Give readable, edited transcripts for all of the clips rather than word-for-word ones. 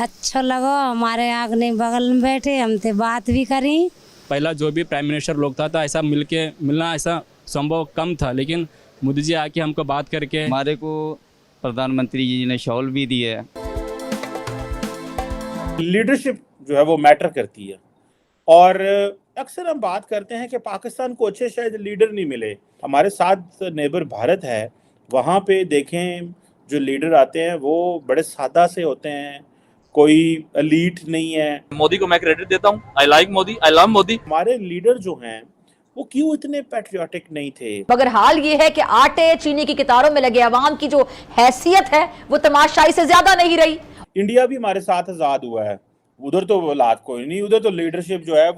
अच्छा लगा, हमारे आगने बगल में बैठे, हमसे बात भी करी। पहला जो भी प्राइम मिनिस्टर लोग था ऐसा मिलना ऐसा संभव कम था, लेकिन मोदी जी आके हमको बात करके हमारे को प्रधानमंत्री जी ने शॉल भी दी है। लीडरशिप जो है वो मैटर करती है और अक्सर हम बात करते हैं कि पाकिस्तान को अच्छे शायद लीडर नहीं मिले। हमारे साथ नेबर भारत है, वहाँ पे देखें जो लीडर आते हैं वो बड़े सादा से होते हैं, कोई एलीट नहीं है। मोदी को मैं क्रेडिट देता हूँ। I like Modi, I love Modi. हमारे लीडर जो हैं वो क्यों इतने पैट्रियोटिक नहीं थे? मगर हाल ये है कि आटे चीनी की कितारों में लगे अवाम की जो हैसियत है वो तमाशाई से ज्यादा नहीं रही। इंडिया भी हमारे साथ आज़ाद हुआ है, उधर तो हालात कोई नहीं, उधर तो लीडरशिप जो है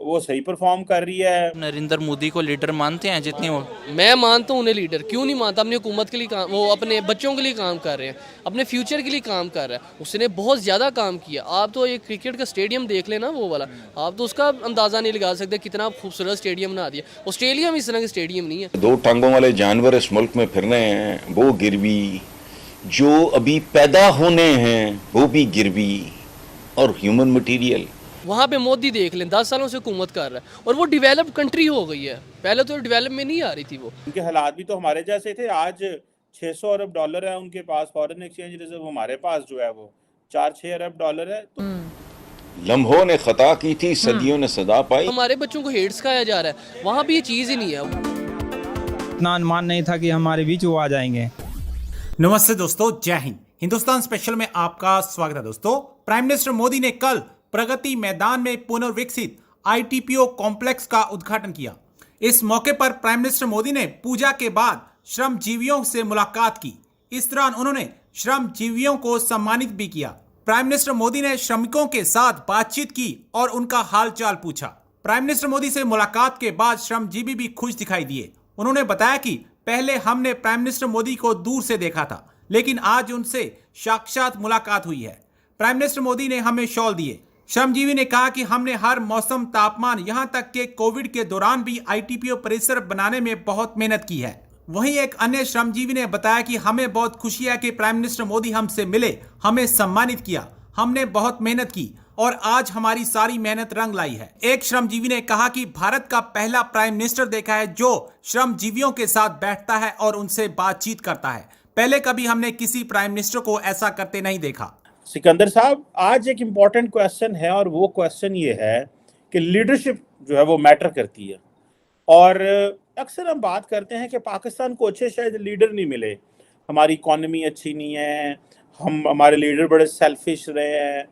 वो सही परफॉर्म कर रही है। नरेंद्र मोदी को लीडर मानते हैं जितनी वो? मैं मानता हूँ उन्हें लीडर, क्यों नहीं मानता। अपनी हुकूमत के लिए काम, वो अपने बच्चों के लिए काम कर रहे हैं, अपने फ्यूचर के लिए काम कर रहा है। उसने बहुत ज़्यादा काम किया। आप तो एक क्रिकेट का स्टेडियम देख लेना वो वाला, आप तो उसका अंदाज़ा नहीं लगा सकते कितना खूबसूरत स्टेडियम बना दिया। ऑस्ट्रेलिया में इस तरह के स्टेडियम नहीं है। 2 टांगों वाले जानवर इस मुल्क में फिर रहे हैं, वो गिरवी, जो अभी पैदा होने हैं वो भी गिरवी, और ह्यूमन मटीरियल। वहाँ पे मोदी देख लें 10 सालों से हुकूमत कर रहा है और वो डेवलप कंट्री हो गई है। पहले तो डेवलप में नहीं आ रही थी वो। उनके हालात भी तो हमारे जैसे थे। आज 600 अरब डॉलर है उनके पास फॉरेन एक्सचेंज रिजर्व, हमारे पास जो है वो 4-6 अरब डॉलर है। तो लम्हों ने खता की थी, सदियों ने सदा पाई। हमारे बच्चों को हेट सिखाया जा रहा है, वहाँ भी ये चीज़ ही नहीं है। इतना अनुमान नहीं था कि हमारे बीच वो आ जाएंगे। नमस्ते दोस्तों, जय हिंद। हिंदुस्तान स्पेशल में आपका स्वागत है। दोस्तों, प्राइम मिनिस्टर मोदी ने कल प्रगति मैदान में पुनर्विकसित आईटीपीओ कॉम्प्लेक्स का उद्घाटन किया। इस मौके पर प्राइम मिनिस्टर मोदी ने पूजा के बाद श्रमजीवियों से मुलाकात की। इस दौरान उन्होंने श्रमजीवियों को सम्मानित भी किया। प्राइम मिनिस्टर मोदी ने श्रमिकों के साथ बातचीत की और उनका हालचाल पूछा। प्राइम मिनिस्टर मोदी से मुलाकात के बाद श्रमजीवी भी खुश दिखाई दिए। उन्होंने बताया कि पहले हमने प्राइम मिनिस्टर मोदी को दूर से देखा था, लेकिन आज उनसे साक्षात मुलाकात हुई है। प्राइम मिनिस्टर मोदी ने हमें शॉल दिए। श्रमजीवी ने कहा कि हमने हर मौसम, तापमान, यहां तक के कोविड के दौरान भी आईटीपीओ परिसर बनाने में बहुत मेहनत की है। वहीं एक अन्य श्रमजीवी ने बताया कि हमें बहुत खुशी है कि प्राइम मिनिस्टर मोदी हमसे मिले, हमें सम्मानित किया। हमने बहुत मेहनत की और आज हमारी सारी मेहनत रंग लाई है। एक श्रमजीवी ने कहा कि भारत का पहला प्राइम मिनिस्टर देखा है जो श्रमजीवियों के साथ बैठता है और उनसे बातचीत करता है। पहले कभी हमने किसी प्राइम मिनिस्टर को ऐसा करते नहीं देखा। सिकंदर साहब, आज एक इम्पॉर्टेंट क्वेश्चन है और वो क्वेश्चन ये है कि लीडरशिप जो है वो मैटर करती है और अक्सर हम बात करते हैं कि पाकिस्तान को अच्छे शायद लीडर नहीं मिले। हमारी इकॉनमी अच्छी नहीं है, हमारे लीडर बड़े सेल्फिश रहे हैं,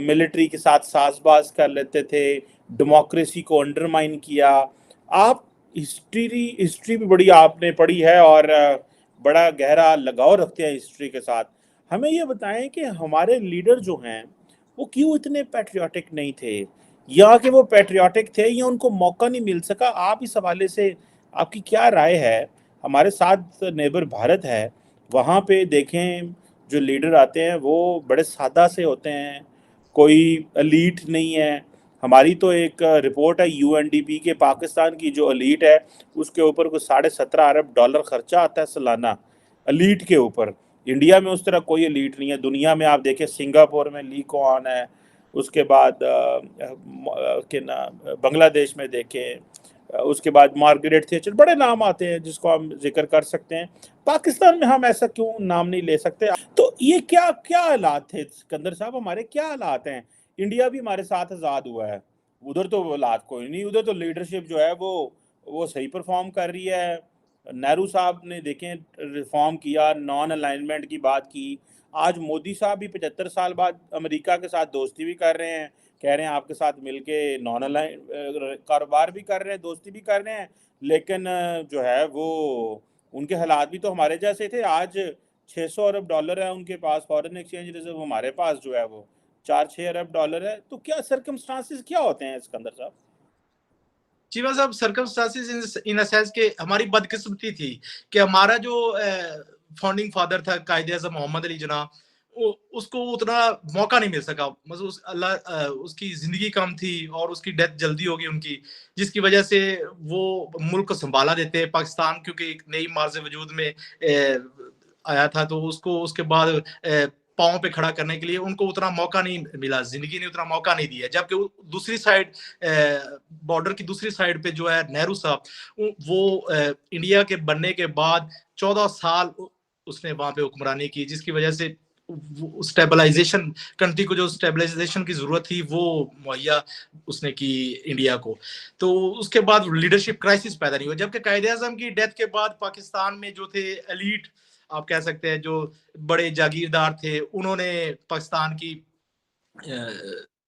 मिलिट्री के साथ साजबाज कर लेते थे, डेमोक्रेसी को अंडरमाइन किया। आप हिस्ट्री भी बड़ी आपने पढ़ी है और बड़ा गहरा लगाव रखते हैं हिस्ट्री के साथ। हमें ये बताएं कि हमारे लीडर जो हैं वो क्यों इतने पैट्रियोटिक नहीं थे, या कि वो पैट्रियोटिक थे या उनको मौका नहीं मिल सका? आप इस हवाले से आपकी क्या राय है? हमारे साथ नेबर भारत है, वहाँ पे देखें जो लीडर आते हैं वो बड़े सादा से होते हैं, कोई एलीट नहीं है। हमारी तो एक रिपोर्ट है यूएनडीपी के, पाकिस्तान की जो एलीट है उसके ऊपर कुछ 17.5 अरब डॉलर खर्चा आता है सालाना एलीट के ऊपर। इंडिया में उस तरह कोई एलीट नहीं है। दुनिया में आप देखें, सिंगापुर में ली कुआन है, उसके बाद बांग्लादेश में देखें, उसके बाद मार्गरेट थैचर, बड़े नाम आते हैं जिसको हम जिक्र कर सकते हैं। पाकिस्तान में हम ऐसा क्यों नाम नहीं ले सकते? तो ये क्या क्या हालात थे सिकंदर साहब, हमारे क्या हालात हैं? इंडिया भी हमारे साथ आज़ाद हुआ है, उधर तो हालात कोई नहीं, उधर तो लीडरशिप जो है वो सही परफॉर्म कर रही है। नेहरू साहब ने देखें रिफॉर्म किया, नॉन अलाइनमेंट की बात की। आज मोदी साहब भी 75 साल बाद अमेरिका के साथ दोस्ती भी कर रहे हैं, कह रहे हैं आपके साथ मिलके नॉन अलाइन कारोबार भी कर रहे हैं, दोस्ती भी कर रहे हैं, लेकिन जो है वो उनके हालात भी तो हमारे जैसे थे। आज 600 अरब डॉलर है उनके पास फॉरेन एक्सचेंज रिजर्व, हमारे पास जो है वो 4-6 अरब डॉलर है। तो क्या सर्कमस्टांसिस क्या होते हैं सिकंदर साहब? चीमा साहब, सर्कमस्टांसिस इन अ सेंस के हमारी बदकिस्मती थी कि हमारा जो फाउंडिंग फादर था कायद-ए-आज़म मोहम्मद अली जिन्ना, उसको उतना मौका नहीं मिल सका। मतलब उसकी जिंदगी कम थी और उसकी डेथ जल्दी होगी उनकी, जिसकी वजह से वो मुल्क को संभाला देते पाकिस्तान, क्योंकि एक नई मार्ज़ वजूद में आया था। तो उसको उसके बाद पाँव पे खड़ा करने के लिए उनको उतना मौका नहीं मिला, जिंदगी ने उतना मौका नहीं दिया। जबकि दूसरी साइड, बॉर्डर की दूसरी साइड पे जो है नेहरू साहब, वो इंडिया के बनने के बाद 14 साल उसने वहां पे हुक्मरानी की, जिसकी वजह से स्टेबलाइजेशन, कंट्री को जो स्टेबलाइजेशन की जरूरत थी वो मुहैया उसने की इंडिया को। तो उसके बाद लीडरशिप क्राइसिस पैदा नहीं हुआ। जबकि कायदे आज़म की डेथ के बाद पाकिस्तान में जो थे एलीट, आप कह सकते हैं जो बड़े जागीरदार थे, उन्होंने पाकिस्तान की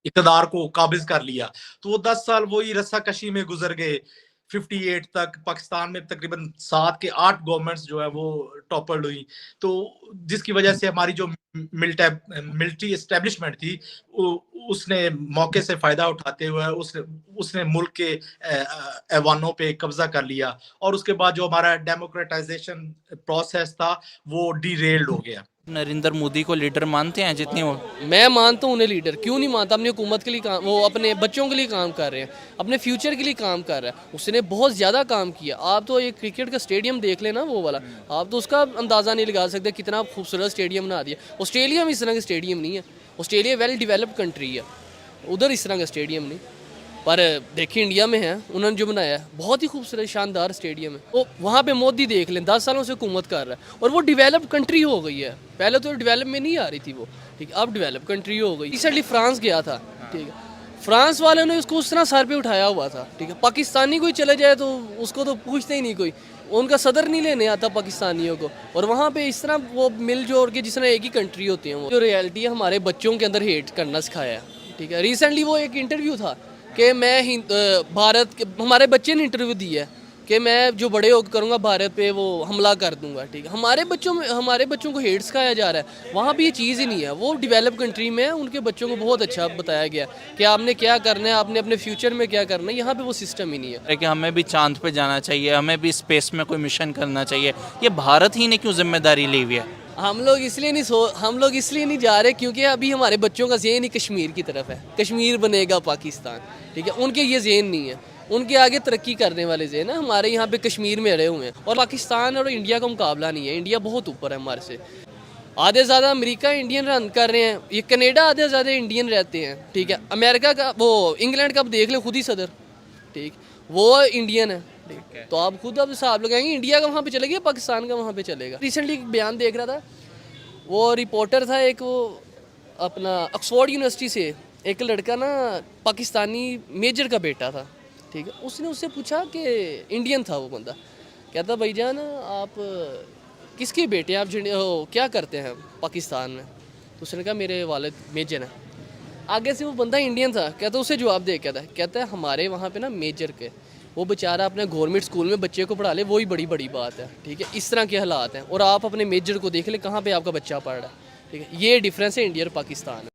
इक़्तिदार को काबिज कर लिया। तो वो 10 साल वही रस्साकशी में गुजर गए। 58 तक पाकिस्तान में तकरीबन 7 के 8 गवर्नमेंट्स जो है वो टॉपर्ड हुई। तो जिसकी वजह से हमारी जो मिलिट्री एस्टेब्लिशमेंट थी उसने मौके से फायदा उठाते हुए उसने मुल्क के ऐवानों पे कब्जा कर लिया, और उसके बाद जो हमारा डेमोक्रेटाइजेशन प्रोसेस था वो डीरेल्ड हो गया। नरेंद्र मोदी को लीडर मानते हैं जितनी वो? मैं मानता हूँ उन्हें लीडर, क्यों नहीं मानता। अपनी हुकूमत के लिए काम, वो अपने बच्चों के लिए काम कर रहे हैं, अपने फ्यूचर के लिए काम कर रहा है। उसने बहुत ज़्यादा काम किया। आप तो एक क्रिकेट का स्टेडियम देख लेना वो वाला, आप तो उसका अंदाज़ा नहीं लगा सकते कितना खूबसूरत स्टेडियम बना दिया। ऑस्ट्रेलिया में इस तरह का स्टेडियम नहीं है। ऑस्ट्रेलिया वेल डेवलप्ड कंट्री है, उधर इस तरह का स्टेडियम नहीं। पर देखिए इंडिया में है, उन्होंने जो बनाया है बहुत ही खूबसूरत शानदार स्टेडियम है। वो वहाँ पे मोदी देख लें 10 सालों से हुकूमत कर रहा है और वो डेवलप्ड कंट्री हो गई है। पहले तो डेवलप में नहीं आ रही थी वो, ठीक है, अब डेवलप कंट्री हो गई। रिसेंटली फ्रांस गया था, ठीक है, फ्रांस वालों ने उसको उस तरह सर पे उठाया हुआ था, ठीक है। पाकिस्तानी कोई चले जाए तो उसको तो पूछते ही नहीं कोई, उनका सदर नहीं लेने आता पाकिस्तानियों को। और वहाँ पे इस तरह वो मिल जोड़ के जिस तरह एक ही कंट्री होती है, वो जो रियलिटी है हमारे बच्चों के अंदर हेट करना सिखाया, ठीक है। रिसेंटली वो एक इंटरव्यू था कि मैं भारत के, हमारे बच्चे ने इंटरव्यू दिया है कि मैं जो बड़े होकर करूँगा भारत पे वो हमला कर दूंगा, ठीक है। हमारे बच्चों को हेट सिखाया जा रहा है। वहाँ भी ये चीज़ ही नहीं है। वो डेवलप कंट्री में उनके बच्चों को बहुत अच्छा बताया गया कि आपने क्या करना है, आपने अपने फ्यूचर में क्या करना है। यहाँ पे वो सिस्टम ही नहीं है। कि हमें भी चांद पे जाना चाहिए, हमें भी स्पेस में कोई मिशन करना चाहिए। ये भारत ही ने क्यों जिम्मेदारी ली हुई है? हम लोग इसलिए नहीं जा रहे क्योंकि अभी हमारे बच्चों का ज़हन ही कश्मीर की तरफ है। कश्मीर बनेगा पाकिस्तान, ठीक है। उनके ये ज़हन नहीं है, उनके आगे तरक्की करने वाले ज़हन है। हमारे यहाँ पे कश्मीर में अड़े हुए हैं। और पाकिस्तान और इंडिया का मुकाबला नहीं है। इंडिया बहुत ऊपर है हमारे से। आधे ज़्यादा अमेरिका इंडियन रन कर रहे हैं, ये कनेडा आधे ज़्यादा इंडियन रहते हैं, ठीक है। अमेरिका का वो इंग्लैंड का देख ले, खुद ही सदर, ठीक, वो इंडियन है, ठीक है। तो आप खुद अब हिसाब लगाएंगे इंडिया का वहाँ पे चलेगा, पाकिस्तान का वहाँ पे चलेगा। रिसेंटली एक बयान देख रहा था, वो रिपोर्टर था एक, वो अपना ऑक्सफोर्ड यूनिवर्सिटी से एक लड़का ना पाकिस्तानी मेजर का बेटा था, ठीक है। उसने उससे पूछा कि इंडियन था वो बंदा, कहता भाईजान आप किसके बेटे हैं, आप क्या करते हैं पाकिस्तान में? तो उसने कहा मेरे वालिद मेजर हैं। आगे से वो बंदा इंडियन था, कहता उसे जवाब दे, कहता है हमारे वहाँ पे ना मेजर के वो बेचारा अपने गवर्नमेंट स्कूल में बच्चे को पढ़ा ले, वही बड़ी बड़ी बात है, ठीक है। इस तरह के हालात हैं। और आप अपने मेजर को देख ले, कहाँ पे आपका बच्चा पढ़ रहा है, ठीक है। ये डिफरेंस है इंडिया और पाकिस्तान में।